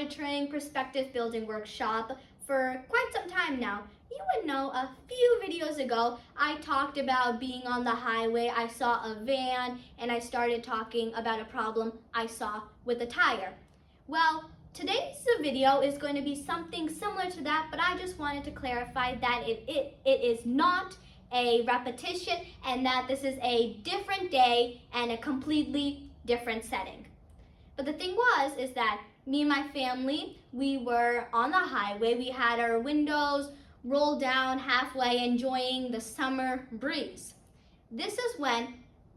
monitoring perspective building workshop for quite some time now. You would know a few videos ago, I talked about being on the highway. I saw a van and I started talking about a problem I saw with a tire. Well, today's video is going to be something similar to that, but I just wanted to clarify that it is not a repetition and that this is a different day and a completely different setting. But the thing is that me and my family, we were on the highway. We had our windows rolled down halfway, enjoying the summer breeze. This is when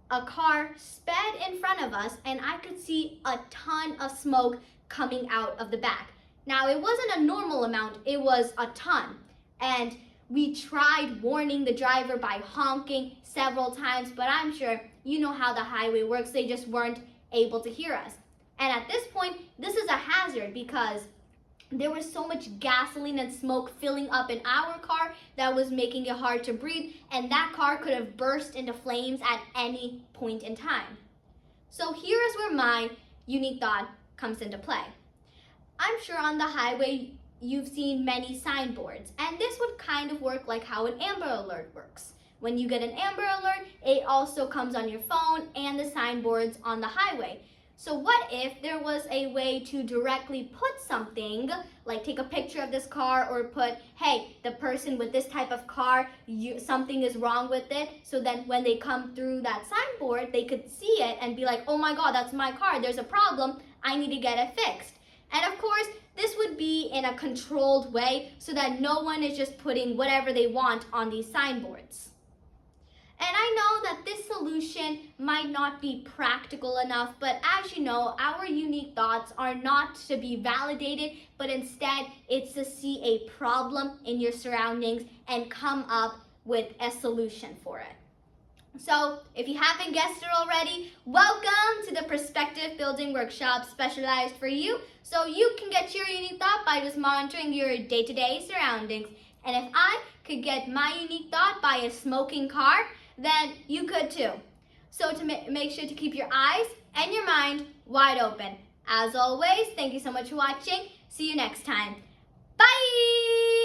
a car sped in front of us and I could see a ton of smoke coming out of the back. Now, it wasn't a normal amount, it was a ton. And we tried warning the driver by honking several times, but I'm sure you know how the highway works. They just weren't able to hear us. And at this point, this is a hazard because there was so much gasoline and smoke filling up in our car that was making it hard to breathe, and that car could have burst into flames at any point in time. So here is where my unique thought comes into play. I'm sure on the highway you've seen many signboards, and this would kind of work like how an Amber Alert works. When you get an Amber Alert, it also comes on your phone and the signboards on the highway. So what if there was a way to directly put something, like take a picture of this car or put, hey, the person with this type of car, something is wrong with it, so then when they come through that signboard, they could see it and be like, oh my God, that's my car, there's a problem, I need to get it fixed. And of course, this would be in a controlled way so that no one is just putting whatever they want on these signboards. And I know that this solution might not be practical enough, but as you know, our unique thoughts are not to be validated, but instead it's to see a problem in your surroundings and come up with a solution for it. So if you haven't guessed it already, welcome to the Perspective Building Workshop specialized for you, so you can get your unique thought by just monitoring your day-to-day surroundings. And if I could get my unique thought by a smoking car, then you could too. So to make sure to keep your eyes and your mind wide open. As always, thank you so much for watching. See you next time. Bye!